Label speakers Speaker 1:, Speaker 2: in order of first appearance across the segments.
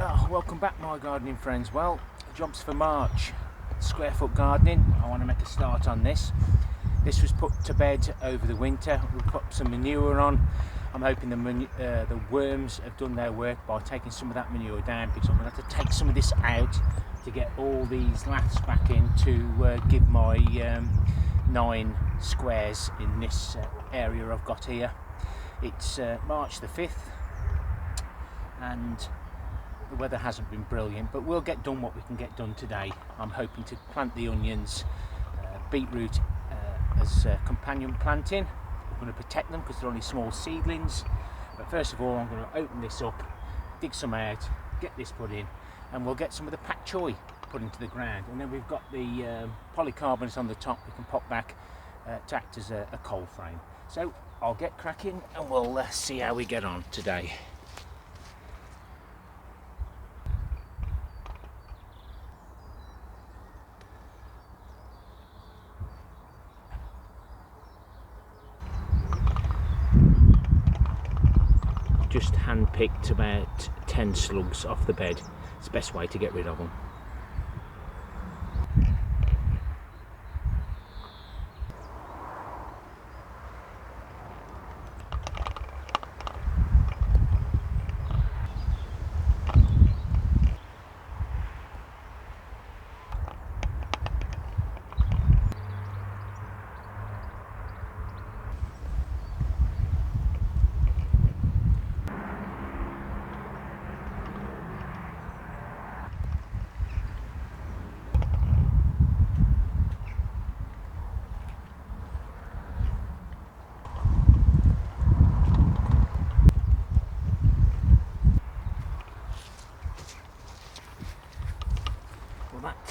Speaker 1: Welcome back, my gardening friends. Well, jobs for March, square foot gardening. I want to make a start on this. This was put to bed over the winter. We put some manure on. I'm hoping the worms have done their work by taking some of that manure down, because I'm going to have to take some of this out to get all these laths back in to give my 9 squares in this area I've got here. It's March the 5th and the weather hasn't been brilliant, but we'll get done what we can get done today. I'm hoping to plant the onions, beetroot as companion planting. We're going to protect them because they're only small seedlings. But first of all, I'm going to open this up, dig some out, get this put in, and we'll get some of the Pak Choi put into the ground. And then we've got the polycarbonate on the top we can pop back to act as a cold frame. So I'll get cracking and we'll see how we get on today. Just hand-picked about 10 slugs off the bed. It's the best way to get rid of them.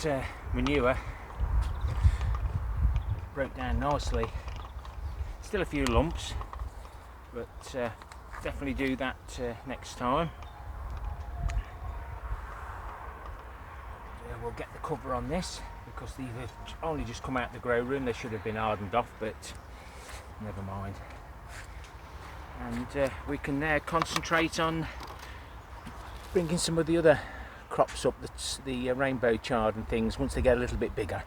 Speaker 1: That manure broke down nicely. Still a few lumps, but definitely do that next time. We'll get the cover on this because these have only just come out of the grow room. They should have been hardened off, but never mind. And we can now concentrate on bringing some of the other crops up, the rainbow chard and things, once they get a little bit bigger.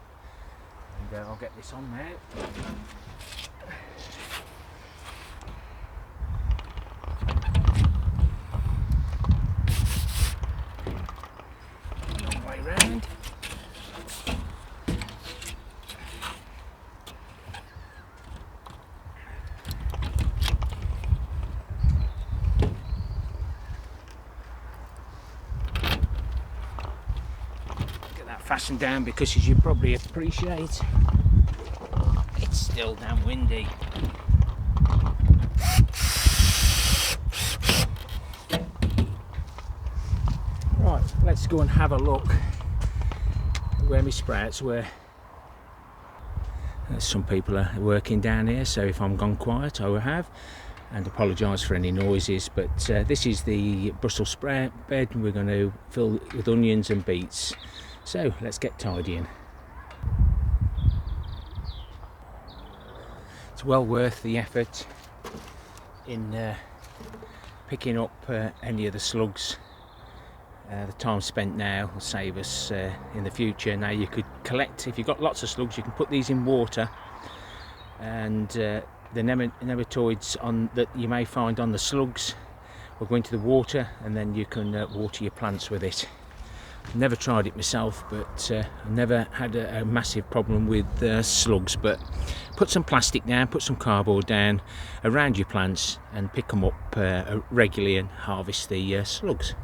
Speaker 1: And I'll get this on now. Long way round. Fasten down because, as you probably appreciate, it's still damn windy. Right, let's go and have a look at where my sprouts were. Some people are working down here, so if I'm gone quiet I will have, and apologise for any noises, but this is the Brussels sprout bed, and we're going to fill it with onions and beets. So let's get tidying. It's well worth the effort in picking up any of the slugs. The time spent now will save us in the future. Now you could collect, if you've got lots of slugs, you can put these in water, and the nematoids that you may find on the slugs will go into the water, and then you can water your plants with it. Never tried it myself, but I've never had a massive problem with slugs. But put some plastic down, put some cardboard down around your plants and pick them up regularly and harvest the slugs.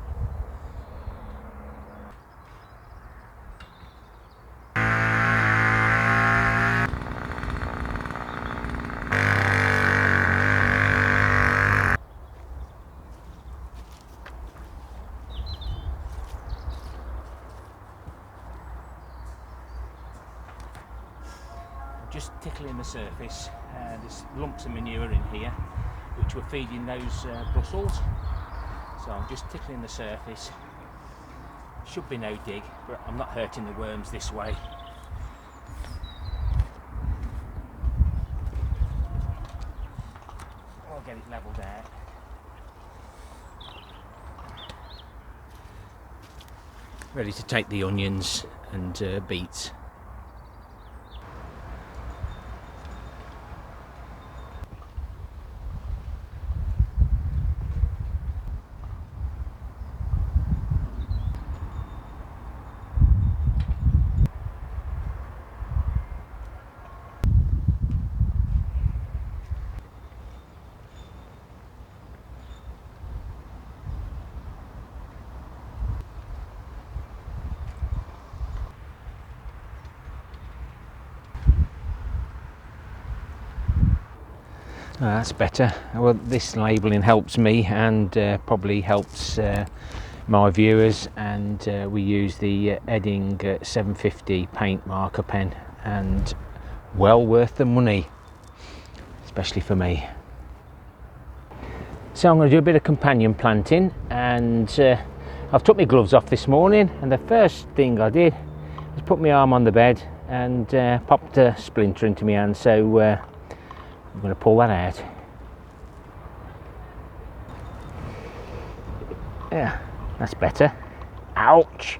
Speaker 1: Just tickling the surface. There's lumps of manure in here which were feeding those Brussels, so I'm just tickling the surface. Should be no dig, but I'm not hurting the worms this way. I'll get it levelled out. ready to take the onions and beets. That's better. Well, this labelling helps me and probably helps my viewers, and we use the Edding 750 paint marker pen, and well worth the money, especially for me. So I'm going to do a bit of companion planting, and I've took my gloves off this morning, and the first thing I did was put my arm on the bed and popped a splinter into my hand, so I'm going to pull that out. Yeah, that's better. Ouch!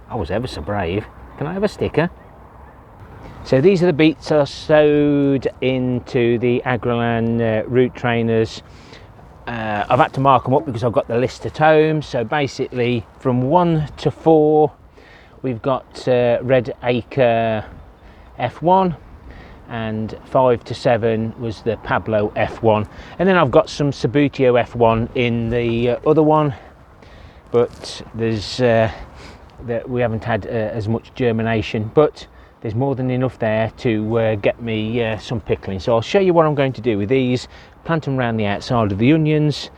Speaker 1: I was ever so brave. Can I have a sticker? So these are the beets I sowed into the Agrolin root trainers. I've had to mark them up because I've got the list at home. So basically from 1 to 4 we've got Red Acre F1, and 5 to 7 was the Pablo F1, and then I've got some Subbuteo F1 in the other one, but there's we haven't had as much germination, but there's more than enough there to get me some pickling. So I'll show you what I'm going to do with these. Plant them around the outside of the onions,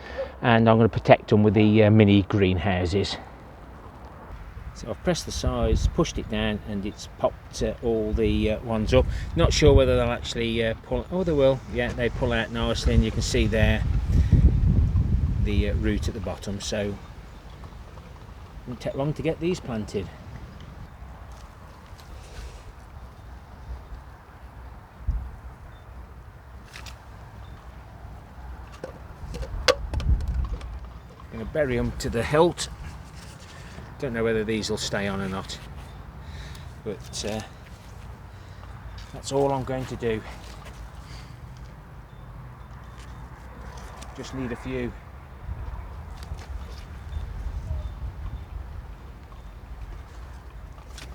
Speaker 1: and I'm going to protect them with the mini greenhouses. So I've pressed the size, pushed it down, and it's popped all the ones up. Not sure whether they'll actually pull. Oh, they will. Yeah, they pull out nicely, and you can see there the root at the bottom. So it won't take long to get these planted. I'm going to bury them to the hilt. Don't know whether these will stay on or not, but that's all I'm going to do. Just need a few.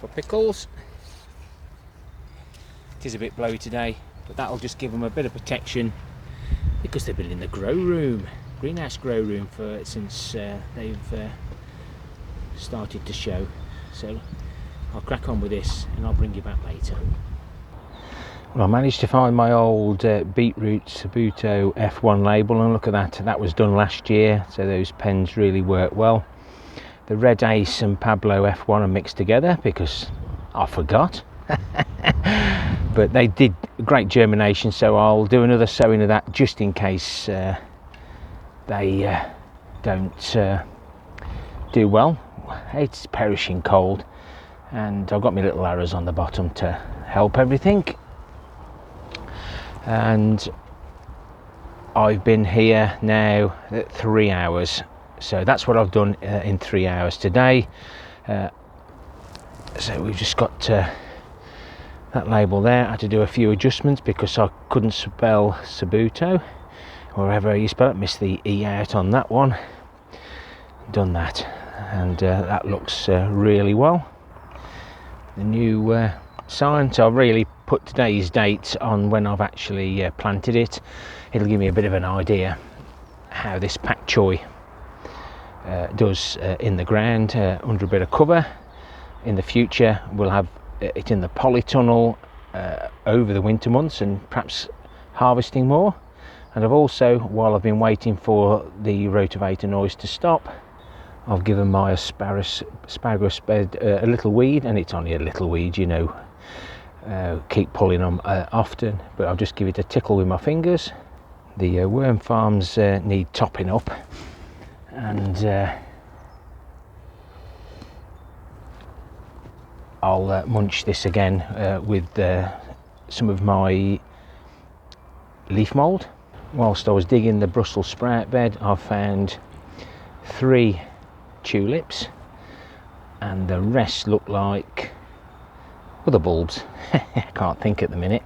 Speaker 1: For pickles. It is a bit blowy today, but that'll just give them a bit of protection, because they've been in the grow room, greenhouse grow room, since they've started to show. So I'll crack on with this and I'll bring you back later. Well, I managed to find my old beetroot Subbuteo F1 label, and look at that, that was done last year, so those pens really work well. The Red Ace and Pablo F1 are mixed together because I forgot. But they did great germination, so I'll do another sowing of that just in case they don't do well. It's perishing cold, and I've got my little arrows on the bottom to help everything. And I've been here now 3 hours, so that's what I've done in 3 hours today. So we've just got that label there. I had to do a few adjustments because I couldn't spell Subbuteo, or however you spell it, missed the E out on that one. Done that, and that looks really well. The new sign, so I've really put today's date on when I've actually planted it. It'll give me a bit of an idea how this Pak Choi does in the ground under a bit of cover. In the future we'll have it in the polytunnel over the winter months, and perhaps harvesting more. And I've also, while I've been waiting for the rotavator noise to stop, I've given my asparagus bed a little weed, and it's only a little weed, you know, keep pulling them often, but I'll just give it a tickle with my fingers. The worm farms need topping up, and I'll munch this again with some of my leaf mould. Whilst I was digging the Brussels sprout bed, I found 3 tulips. and the rest look like other bulbs. I can't think at the minute.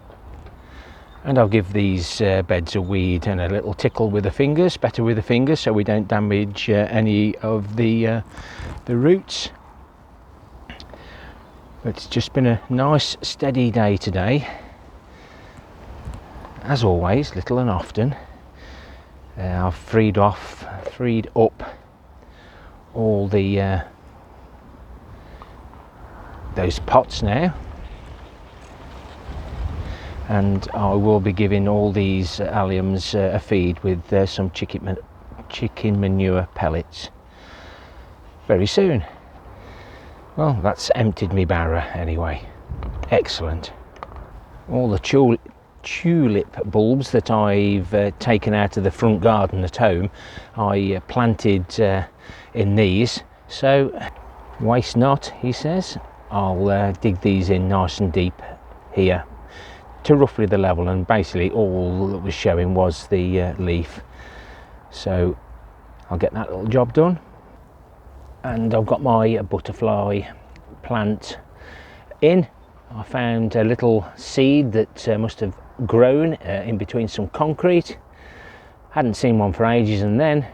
Speaker 1: And I'll give these beds a weed and a little tickle with the fingers, better with the fingers, so we don't damage any of the roots. But it's just been a nice steady day today, as always, little and often. I've freed up all the those pots now, and I will be giving all these alliums a feed with some chicken manure pellets very soon. Well, that's emptied me barrow anyway. Excellent. All the tulip bulbs that I've taken out of the front garden at home, I planted in these, so waste not, he says. I'll dig these in nice and deep here to roughly the level, and basically all that was showing was the leaf, so I'll get that little job done. And I've got my butterfly plant in. I found a little seed that must have grown in between some concrete. Hadn't seen one for ages, and then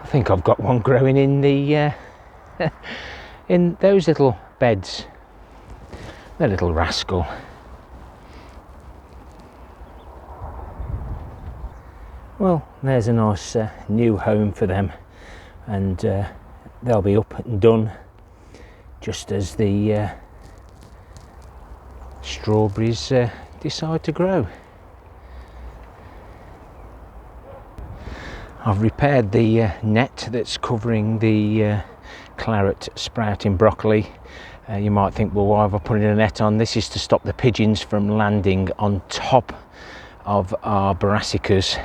Speaker 1: I think I've got one growing in the in those little beds. The little rascal. Well, there's a nice new home for them, and they'll be up and done just as the strawberries decide to grow. I've repaired the net that's covering the claret sprouting broccoli. You might think, well, why have I put a net on? This is to stop the pigeons from landing on top of our brassicas,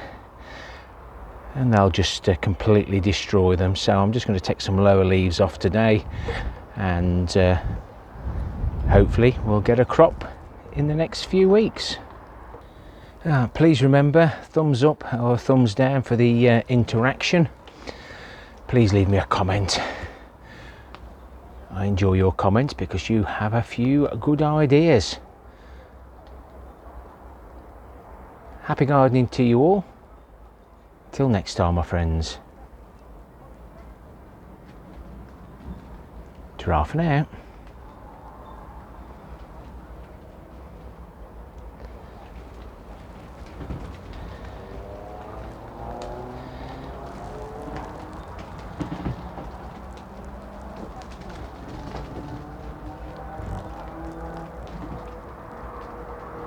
Speaker 1: and they'll just completely destroy them. So I'm just going to take some lower leaves off today, and hopefully we'll get a crop in the next few weeks. Please remember, thumbs up or thumbs down for the interaction. Please leave me a comment. I enjoy your comments because you have a few good ideas. Happy gardening to you all. Till next time, my friends. Ta-ra for now.